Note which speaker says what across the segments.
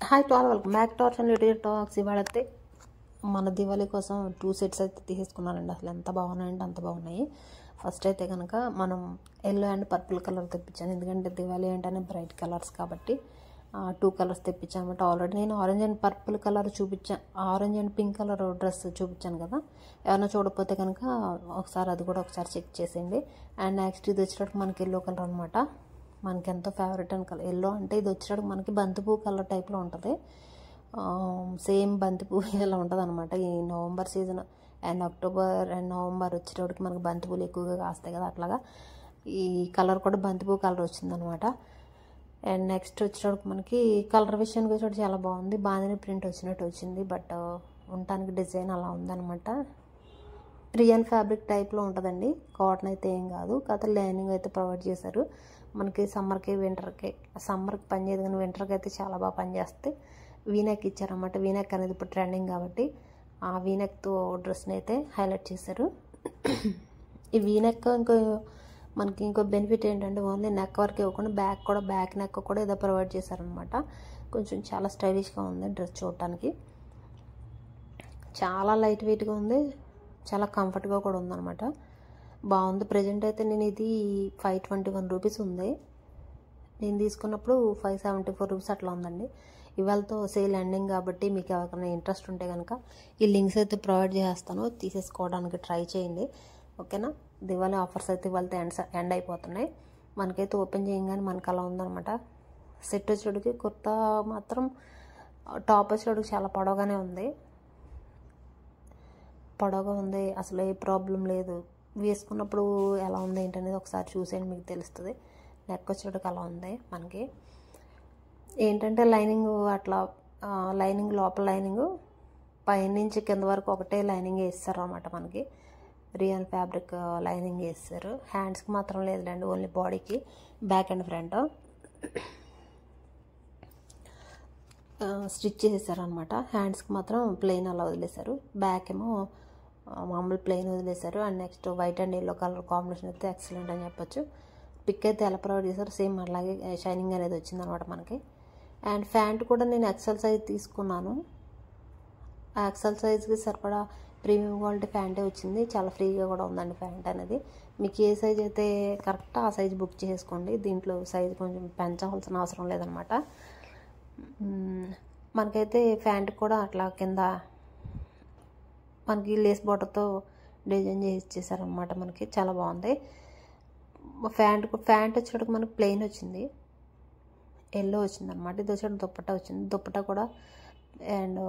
Speaker 1: Hi to all, welcome back to our channel little talks. ఇవాళైతే మన దివాళీ కోసం 2 sets అయితే తీసేసుకున్నానండి. అసలు ఎంత బాగున్నాయంటే అంత బాగున్నాయి. ఫస్ట్ అయితే కనుక మనం ఎల్లో అండ్ పర్పుల్ కలర్ తెప్పించాను, ఎందుకంటే దివాళీ అంటేనే బ్రైట్ కలర్స్ కాబట్టి 2 కలర్స్ తెప్పించాను అనమాట. ఆల్రెడీ నేను ఆరెంజ్ అండ్ పర్పుల్ కలర్ చూపించాను, orange and pink colour dress చూపించాను కదా. ఎవరైనా చూడకపోతే కనుక ఒకసారి అది కూడా ఒకసారి చెక్ చేసేయండి. అండ్ నెక్స్ట్ ఇది వచ్చేటప్పుడు మనకి ఎల్లో కలర్ అనమాట. మనకి ఎంతో ఫేవరెట్ అని కలర్ ఎల్లో అంటే ఇది వచ్చేటప్పుడు మనకి బంతిపూ కలర్ టైప్లో ఉంటుంది. సేమ్ బంతిపూ ఇలా ఉంటుంది అనమాట. ఈ November season and October and November వచ్చేటప్పటికి మనకి బంతిపూలు ఎక్కువగా కాస్తాయి కదా, అట్లాగా ఈ కలర్ కూడా బంతిపూ కలర్ వచ్చిందనమాట. అండ్ నెక్స్ట్ వచ్చేటప్పటికి మనకి కలర్ విషయానికి వచ్చేటప్పుడు చాలా బాగుంది. బాగానే ప్రింట్ వచ్చినట్టు వచ్చింది, బట్ ఉండటానికి డిజైన్ అలా ఉందన్నమాట. రియల్ ఫ్యాబ్రిక్ టైప్లో ఉంటుందండి, కాటన్ అయితే ఏం కాదు. కాకపోతే లైనింగ్ అయితే ప్రొవైడ్ చేశారు మనకి. సమ్మర్కి వింటర్కి, సమ్మర్కి పనిచేయదు కానీ వింటర్కి అయితే చాలా బాగా పనిచేస్తే వీనెక్ ఇచ్చారన్నమాట. వీనెక్ అనేది ఇప్పుడు ట్రెండింగ్ కాబట్టి ఆ వీనెక్తో డ్రెస్ని అయితే హైలైట్ చేశారు. ఈ వీనెక్ మనకి ఇంకో బెనిఫిట్ ఏంటంటే ఓన్లీ నెక్ వరకు ఇవ్వకుండా బ్యాక్ నెక్ కూడా ఏదో ప్రొవైడ్ చేశారనమాట. కొంచెం చాలా స్టైలిష్గా ఉంది డ్రెస్ చూడటానికి. చాలా లైట్ వెయిట్గా ఉంది, చాలా కంఫర్ట్గా కూడా ఉందన్నమాట. బాగుంది. ప్రజెంట్ అయితే నేను ఇది 521 రూపీస్ ఉంది. నేను తీసుకున్నప్పుడు 574 రూపీస్ అట్లా ఉందండి. ఇవాళతో సేల్ ఎండింగ్ కాబట్టి మీకు ఎవరికైనా ఇంట్రెస్ట్ ఉంటే కనుక ఈ లింక్స్ అయితే ప్రొవైడ్ చేస్తాను, తీసేసుకోవడానికి ట్రై చేయండి. ఓకేనా. దివాళీ ఆఫర్స్ అయితే ఇవాళతో ఎండ్ అయిపోతున్నాయి. మనకైతే ఓపెన్ చేయగానే మనకు అలా ఉందన్నమాట. సెట్ వచ్చేటికి కుర్తా మాత్రం టాప్ వచ్చేటికి చాలా పొడవుగానే ఉంది, అసలు ఏ ప్రాబ్లం లేదు. వేసుకున్నప్పుడు ఎలా ఉంది ఏంటనేది ఒకసారి చూసేయండి, మీకు తెలుస్తుంది. నెక్ వచ్చేటికి అలా ఉంది. మనకి ఏంటంటే లైనింగ్ అట్లా లైనింగ్ లోపల లైనింగ్ పైనుంచి కింద వరకు ఒకటే లైనింగ్ వేస్తారు అనమాట. మనకి రియల్ ఫ్యాబ్రిక్ లైనింగ్ వేస్తారు. హ్యాండ్స్కి మాత్రం లేదులేండి, ఓన్లీ బాడీకి బ్యాక్ అండ్ ఫ్రంట్ స్టిచ్ చేసేసారు అనమాట. హ్యాండ్స్కి మాత్రం ప్లెయిన్ అలా వదిలేశారు, బ్యాక్ ఏమో మామూలు ప్లెయిన్ వదిలేశారు. And next white and yellow colour combination అయితే ఎక్సలెంట్ అని చెప్పొచ్చు. పిక్ అయితే ఎలా ప్రొవైడ్ చేశారు సేమ్ అలాగే షైనింగ్ అనేది వచ్చిందనమాట మనకి. అండ్ ప్యాంట్ కూడా నేను ఎక్సెల్ సైజ్ తీసుకున్నాను. ఆ ఎక్సెల్ సైజ్కి సరిపడా ప్రీమియం క్వాలిటీ ప్యాంటే వచ్చింది. చాలా ఫ్రీగా కూడా ఉందండి ప్యాంట్ అనేది. మీకు ఏ సైజ్ అయితే కరెక్ట్ ఆ సైజ్ బుక్ చేసుకోండి. దీంట్లో సైజ్ కొంచెం పెంచాల్సిన అవసరం లేదనమాట. మనకైతే ప్యాంట్ కూడా అట్లా కింద మనకి లేస్ బార్డర్తో డిజైన్ చేసి ఇచ్చేసారనమాట. మనకి చాలా బాగుంది. ప్యాంట్ వచ్చేటప్పుడు మనకి ప్లెయిన్ వచ్చింది, ఎల్లో వచ్చింది అనమాట. ఇది వచ్చేటప్పుడు దుప్పట్టా వచ్చింది. దుప్పట్టా కూడా and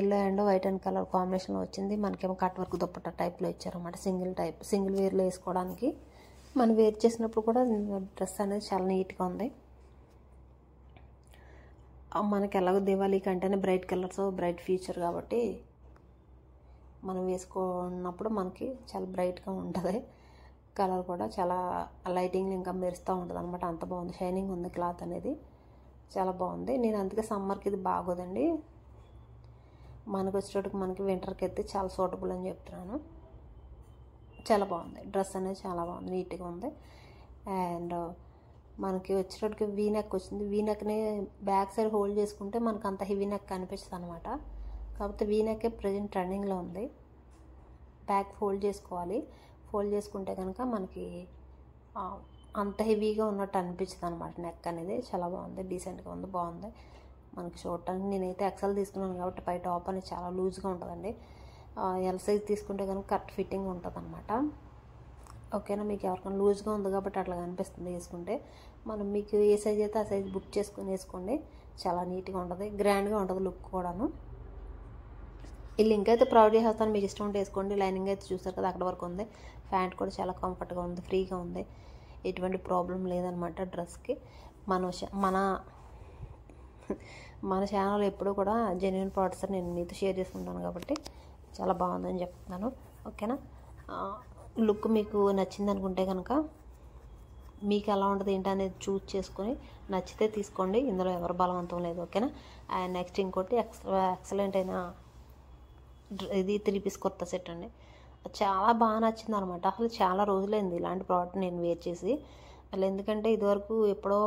Speaker 1: yellow and white and colour కాంబినేషన్లో వచ్చింది. మనకేమో కట్ వర్క్ దుప్పట్టా టైప్లో ఇచ్చారనమాట. సింగిల్ వేర్లో వేసుకోవడానికి. మనం వేర్ చేసినప్పుడు కూడా డ్రెస్ అనేది చాలా నీట్గా ఉంది. మనకి ఎలాగో దివాళీకి అంటేనే బ్రైట్ కలర్స్, బ్రైట్ ఫ్యూచర్ కాబట్టి మనం వేసుకున్నప్పుడు మనకి చాలా బ్రైట్గా ఉంటుంది. కలర్ కూడా చాలా లైటింగ్ ఇంకా మెరుస్తూ ఉంటుంది అనమాట. అంత బాగుంది, షైనింగ్ ఉంది క్లాత్ అనేది, చాలా బాగుంది. నేను అందుకే సమ్మర్కి ఇది బాగోదండి, మనకు వచ్చేటప్పటికి మనకి వింటర్కి అయితే చాలా సూటబుల్ అని చెప్తున్నాను. చాలా బాగుంది డ్రెస్ అనేది, చాలా బాగుంది, నీట్గా ఉంది. అండ్ మనకి వచ్చేటప్పటికి వీనెక్ వచ్చింది. వీనెక్ని బ్యాక్ సైడ్ హోల్డ్ చేసుకుంటే మనకు అంత హెవీ నెక్ అనిపిస్తుంది అనమాట. కాకపోతే వీనెక్కే ప్రజెంట్ ట్రెండింగ్లో ఉంది. బ్యాక్ ఫోల్డ్ చేసుకోవాలి, ఫోల్డ్ చేసుకుంటే కనుక మనకి అంత హెవీగా ఉన్నట్టు అనిపించింది అనమాట. నెక్ అనేది చాలా బాగుంది, డీసెంట్గా ఉంది, బాగుంది మనకి చూడటానికి. నేనైతే ఎక్సెల్ తీసుకున్నాను కాబట్టి పై టాప్ అనేది చాలా లూజ్గా ఉంటుందండి. ఎల్ సైజ్ తీసుకుంటే కనుక కరెక్ట్ ఫిట్టింగ్ ఉంటుంది అనమాట. ఓకేనా. మీకు ఎవరికైనా లూజ్గా ఉంది కాబట్టి అట్లా కనిపిస్తుంది వేసుకుంటే. మనం మీకు ఏ సైజ్ అయితే ఆ సైజ్ బుక్ చేసుకుని వేసుకోండి, చాలా నీట్గా ఉంటుంది, గ్రాండ్గా ఉంటుంది లుక్ కూడాను. ఈ లింక్ అయితే ప్రొవైడ్ చేస్తాను, మీకు ఇష్టం ఉంటే వేసుకోండి. లైనింగ్ అయితే చూస్తారు కదా అక్కడ వరకు ఉంది. ప్యాంట్ కూడా చాలా కంఫర్ట్గా ఉంది, ఫ్రీగా ఉంది, ఎటువంటి ప్రాబ్లం లేదనమాట డ్రెస్కి. మన ఛానల్ ఎప్పుడూ కూడా జెన్యున్ ప్రోడక్ట్స్ నేను మీతో షేర్ చేసుకుంటాను కాబట్టి చాలా బాగుందని చెప్తున్నాను. ఓకేనా. లుక్ మీకు నచ్చింది అనుకుంటే కనుక మీకు ఎలా ఉంటుంది ఏంటి అనేది చూస్ చేసుకొని నచ్చితే తీసుకోండి, ఇందులో ఎవరు బలవంతం లేదు. ఓకేనా. అండ్ నెక్స్ట్ ఇంకోటి ఎక్సలెంట్ అయిన ఇది 3 పీస్ కొత్త సెట్ అండి, చాలా బాగా నచ్చింది అనమాట. అసలు చాలా రోజులైంది ఇలాంటి ప్రోడక్ట్ నేను వేర్ చేసి. అసలు ఎందుకంటే ఇదివరకు ఎప్పుడో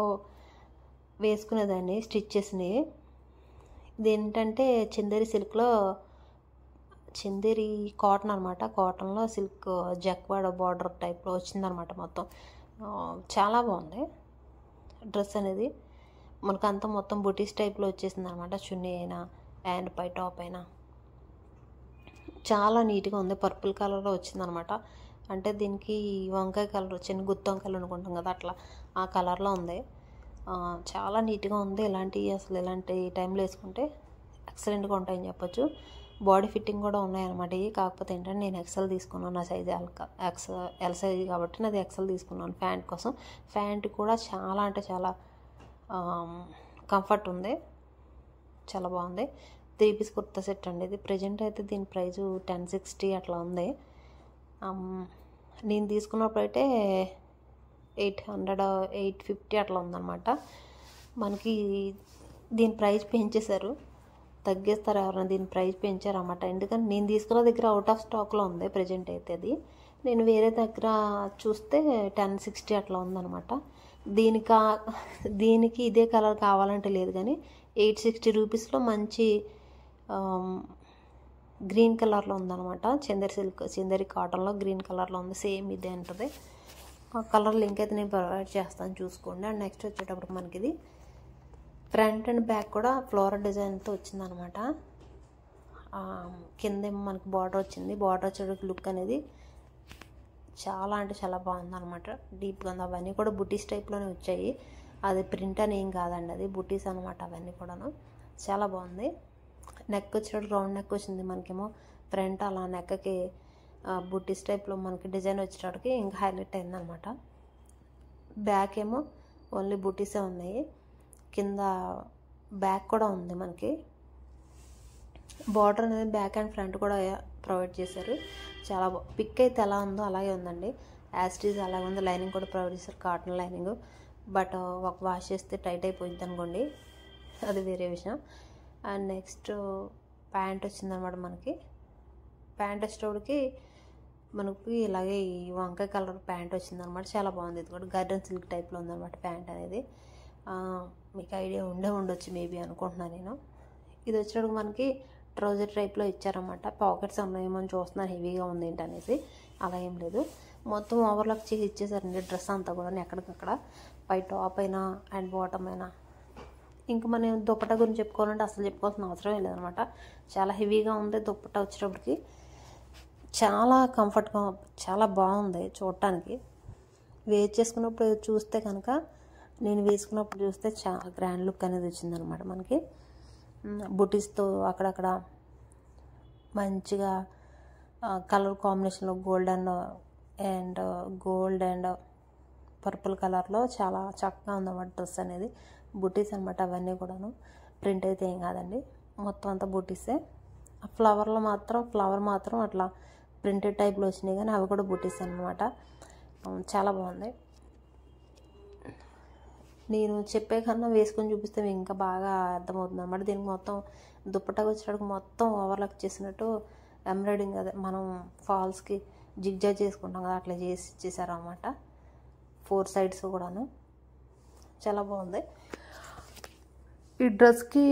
Speaker 1: వేసుకునేదాన్ని స్టిచ్చెస్ని. ఇది ఏంటంటే చందేరి సిల్క్లో, చందేరి కాటన్ అనమాట. కాటన్లో సిల్క్ జక్వాడ్ బార్డర్ టైప్లో వచ్చిందనమాట మొత్తం. చాలా బాగుంది డ్రెస్ అనేది. మనకు అంతా మొత్తం బుటీస్ టైప్లో వచ్చేసింది అనమాట. చున్నీ అయినా అండ్ పై టాప్ అయినా చాలా నీట్గా ఉంది. పర్పుల్ కలర్లో వచ్చిందనమాట. అంటే దీనికి వంకాయ కలర్, చిన్న గుత్తి వంకాయలు అనుకుంటాం కదా, అట్లా ఆ కలర్లో ఉంది. చాలా నీట్గా ఉంది. ఇలాంటి టైంలో వేసుకుంటే ఎక్సలెంట్గా ఉంటాయని చెప్పొచ్చు. బాడీ ఫిట్టింగ్ కూడా ఉన్నాయన్నమాట ఇవి. కాకపోతే ఏంటంటే నేను ఎక్సెల్ తీసుకున్నాను. నా సైజ్ ఎల్ సైజ్ కాబట్టి నాది ఎక్సెల్ తీసుకున్నాను ప్యాంట్ కోసం. ప్యాంట్ కూడా చాలా అంటే చాలా కంఫర్ట్ ఉంది, చాలా బాగుంది. 3 పీస్ కుర్తా సెట్ అండి ఇది. ప్రజెంట్ అయితే దీని ప్రైజు 1060 అట్లా ఉంది. నేను తీసుకున్నప్పుడు అయితే 800 850 అట్లా ఉందన్నమాట. మనకి దీని ప్రైస్ పెంచేశారు, తగ్గిస్తారు ఎవరైనా దీని ప్రైస్ పెంచారన్నమాట. ఎందుకంటే నేను తీసుకున్న దగ్గర అవుట్ ఆఫ్ స్టాక్లో ఉంది ప్రజెంట్ అయితే. అది నేను వేరే దగ్గర చూస్తే 1060 అట్లా ఉందన్నమాట. దీనికి ఇదే కలర్ కావాలంటే లేదు, కానీ 860 రూపీస్లో మంచి గ్రీన్ కలర్లో ఉందన్నమాట. చందేరి కాటన్లో గ్రీన్ కలర్లో ఉంది. సేమ్ ఇదే ఉంటుంది. ఆ కలర్ లింక్ అయితే నేను ప్రొవైడ్ చేస్తాను, చూసుకోండి. అండ్ నెక్స్ట్ వచ్చేటప్పుడు మనకి ఇది ఫ్రంట్ అండ్ బ్యాక్ కూడా ఫ్లోరల్ డిజైన్తో వచ్చిందనమాట. కిందేమో మనకి బార్డర్ వచ్చింది. బార్డర్ వచ్చేటప్పుడు లుక్ అనేది చాలా అంటే చాలా బాగుందన్నమాట. డీప్గా ఉంది. అవన్నీ కూడా బుటీస్ టైప్లోనే వచ్చాయి. అది ప్రింట్ అని ఏం కాదండి, అది బుటీస్ అనమాట. అవన్నీ కూడాను చాలా బాగుంది. నెక్ వచ్చేటప్పుడు రౌండ్ నెక్ వచ్చింది మనకేమో. ఫ్రంట్ అలా నెక్కి బుటీస్ టైప్లో మనకి డిజైన్ వచ్చేటప్పటికి ఇంకా హైలైట్ అయిందనమాట. బ్యాక్ ఏమో ఓన్లీ బుటీసే ఉన్నాయి. కింద బ్యాక్ కూడా ఉంది మనకి. బార్డర్ అనేది బ్యాక్ అండ్ ఫ్రంట్ కూడా ప్రొవైడ్ చేశారు. చాలా పిక్ అయితే ఎలా ఉందో అలాగే ఉందండి. యాస్టీజ్ అలాగే ఉంది. లైనింగ్ కూడా ప్రొవైడ్ చేశారు, కాటన్ లైనింగ్. బట్ ఒక వాష్ చేస్తే టైట్ అయిపోయింది అనుకోండి, అది వేరే విషయం. అండ్ నెక్స్ట్ ప్యాంట్ వచ్చిందనమాట మనకి. ప్యాంట్ వచ్చేటప్పటికి మనకి ఇలాగే ఈ వంకాయ కలర్ ప్యాంట్ వచ్చిందనమాట. చాలా బాగుంది. ఇది కూడా గార్డెన్ సిల్క్ టైప్లో ఉందన్నమాట ప్యాంట్ అనేది. మీకు ఐడియా ఉండొచ్చు మేబీ అనుకుంటున్నాను నేను. ఇది వచ్చేటప్పుడు మనకి ట్రౌజర్ టైప్లో ఇచ్చారన్నమాట. పాకెట్స్ ఉన్నాయేమో అని చూస్తున్నాను, హెవీగా ఉంది ఏంటనేసి. అలా ఏం లేదు, మొత్తం ఓవర్లాక్ చేసి ఇచ్చేసారండి డ్రెస్ అంతా కూడా. ఎక్కడికక్కడ పై టాప్ అయినా అండ్ బాటమ్ అయినా. ఇంకా మనం దుప్పటా గురించి చెప్పుకోవాలంటే అసలు చెప్పుకోవాల్సిన అవసరం లేదనమాట. చాలా హెవీగా ఉంది దుప్పటా వచ్చేటప్పటికి. చాలా కంఫర్ట్గా, చాలా బాగుంది చూడటానికి. వేర్ చేసుకున్నప్పుడు చూస్తే కనుక, నేను వేసుకున్నప్పుడు చూస్తే చాలా గ్రాండ్ లుక్ అనేది వచ్చిందనమాట మనకి. బుటీస్తో అక్కడక్కడ మంచిగా కలర్ కాంబినేషన్లో గోల్డ్ అండ్ పర్పుల్ కలర్లో చాలా చక్కగా ఉందన్నమాట డ్రెస్ అనేది. బుటీస్ అనమాట అవన్నీ కూడాను. ప్రింట్ అయితే ఏం కాదండి, మొత్తం అంతా బుటీసే. ఫ్లవర్ మాత్రం అట్లా ప్రింటెడ్ టైప్లో వచ్చినాయి, కానీ అవి కూడా బుటీస్ అనమాట. చాలా బాగుంది. నేను చెప్పే కన్నా వేసుకొని చూపిస్తే ఇంకా బాగా అర్థమవుతుంది అనమాట. దీనికి మొత్తం దుప్పటాగా వచ్చేటప్పుడు మొత్తం ఓవర్లాక్ చేసినట్టు ఎంబ్రాయిడింగ్, అదే మనం ఫాల్స్కి జిగ్జాగ్ చేసుకుంటాం కదా, అట్లా చేసి ఇచ్చేసారు అనమాట. 4 సైడ్స్ కూడాను చాలా బాగుంది. ఈ డ్రెస్కి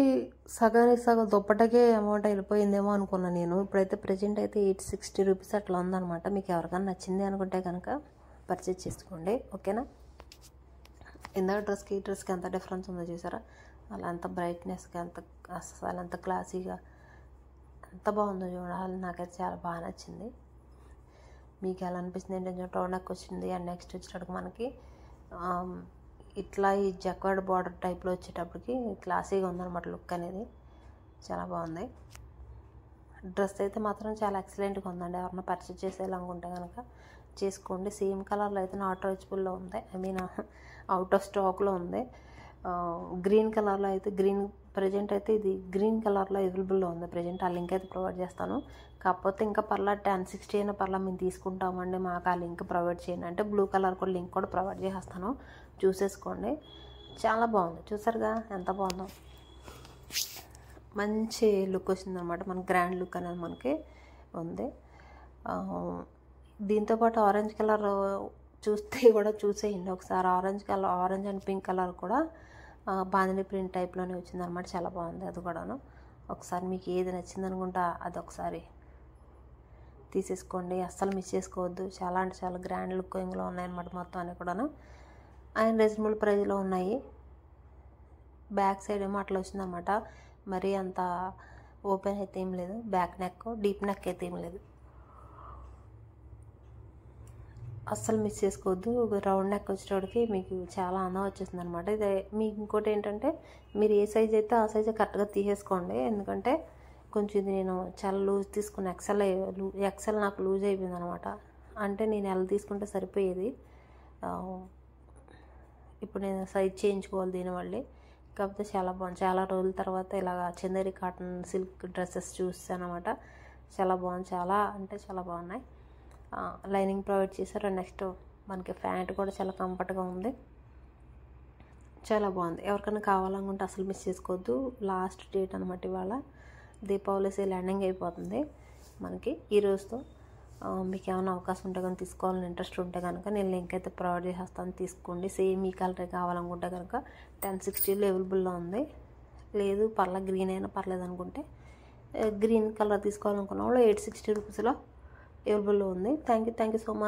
Speaker 1: సగానికి సగం దుప్పటకే అమౌంట్ వెళ్ళిపోయిందేమో అనుకున్నాను నేను. ఇప్పుడైతే ప్రజెంట్ అయితే 860 రూపీస్ అట్లా ఉందన్నమాట. మీకు ఎవరికైనా నచ్చింది అనుకుంటే కనుక పర్చేజ్ చేసుకోండి, ఓకేనా. ఇందాక డ్రెస్కి ఈ డ్రెస్కి ఎంత డిఫరెన్స్ ఉందో చూసారా. అలా అంత బ్రైట్నెస్గా, అసలు అంత క్లాసీగా ఎంత బాగుందో చూడాలి. నాకైతే చాలా బాగా నచ్చింది. మీకు ఎలా అనిపిస్తుంది ఏంటంటే రౌండ్ నెక్ వచ్చింది. అండ్ నెక్స్ట్ వచ్చేటప్పటికి మనకి ఇట్లా ఈ జక్వాడ్ బార్డర్ టైప్లో వచ్చేటప్పటికి క్లాసీగా ఉందన్నమాట లుక్ అనేది. చాలా బాగుంది. డ్రెస్ అయితే మాత్రం చాలా ఎక్సలెంట్గా ఉందండి. ఎవరైనా పర్చేజ్ చేసేయాలనుకుంటే కనుక చేసుకోండి. సేమ్ కలర్లో అయితే నాట్ రీచబుల్లో ఉంది, అవుట్ ఆఫ్ స్టాక్లో ఉంది. గ్రీన్ కలర్లో అయితే ప్రజెంట్ అయితే ఇది గ్రీన్ కలర్లో అవైలబుల్లో ఉంది ప్రజెంట్. ఆ లింక్ అయితే ప్రొవైడ్ చేస్తాను. కాకపోతే ఇంకా 1060 అయినా మేము తీసుకుంటామండి, మాకు ఆ లింక్ ప్రొవైడ్ చేయండి అంటే బ్లూ కలర్ కూడా లింక్ కూడా ప్రొవైడ్ చేసేస్తాను, చూసేసుకోండి. చాలా బాగుంది. చూసారుగా ఎంత బాగుందో. మంచి లుక్ వచ్చిందనమాట. మనకి గ్రాండ్ లుక్ అనేది మనకి ఉంది. దీంతోపాటు ఆరెంజ్ కలర్ చూస్తే కూడా చూసేయండి ఒకసారి. ఆరెంజ్ అండ్ పింక్ కలర్ కూడా బాందిని ప్రింట్ టైప్లోనే వచ్చింది అనమాట. చాలా బాగుంది అది కూడాను. ఒకసారి మీకు ఏది నచ్చింది అనుకుంటా అది ఒకసారి తీసేసుకోండి, అస్సలు మిస్ చేసుకోవద్దు. చాలా అంటే చాలా గ్రాండ్ లుకింగ్లో ఉన్నాయన్నమాట మొత్తం అన్నీ కూడాను. అండ్ రీజనబుల్ ప్రైస్లో ఉన్నాయి. బ్యాక్ సైడ్ ఏమో అట్లా వచ్చిందన్నమాట. మరీ అంత ఓపెన్ అయితే ఏం లేదు. బ్యాక్ నెక్ డీప్ నెక్ అయితే ఏం లేదు. అస్సలు మిస్ చేసుకోవద్దు. రౌండ్ నెక్ వచ్చేటోడికి మీకు చాలా అందం వచ్చేసింది అనమాట. ఇది మీకు ఇంకోటి ఏంటంటే మీరు ఏ సైజ్ అయితే ఆ సైజే కరెక్ట్గా తీసేసుకోండి. ఎందుకంటే కొంచెం ఇది నేను చాలా లూజ్ తీసుకున్న ఎక్సెల్ నాకు లూజ్ అయిపోయింది అనమాట. అంటే నేను ఎలా తీసుకుంటే సరిపోయేది. ఇప్పుడు నేను సైజ్ చేయించుకోవాలి దీనివల్లే. కాకపోతే చాలా బాగుంది. చాలా రోజుల తర్వాత ఇలాగ చందేరి కాటన్ సిల్క్ డ్రెస్సెస్ చూస్తాను అనమాట. చాలా బాగుంది. చాలా అంటే చాలా బాగున్నాయి. లైనింగ్ ప్రొవైడ్ చేశారు. నెక్స్ట్ మనకి ప్యాంట్ కూడా చాలా కంఫర్ట్గా ఉంది. చాలా బాగుంది. ఎవరికైనా కావాలనుకుంటే అసలు మిస్ చేసుకోవద్దు. లాస్ట్ డేట్ అనమాట ఇవాళ. దీపావళి సేల్ ఎండింగ్ అయిపోతుంది మనకి ఈ రోజుతో. మీకు ఏమైనా అవకాశం ఉంటే కానీ తీసుకోవాలని ఇంట్రెస్ట్ ఉంటే కనుక నేను లింక్ అయితే ప్రొవైడ్ చేసేస్తాను, తీసుకోండి. సేమ్ ఈ కలరే కావాలనుకుంటే కనుక 1060 అవైలబుల్లో ఉంది. లేదు గ్రీన్ అయినా పర్లేదు అనుకుంటే గ్రీన్ కలర్ తీసుకోవాలనుకున్న వాళ్ళు 860 రూపీస్లో అవైలబుల్లో ఉంది. Thank you so much.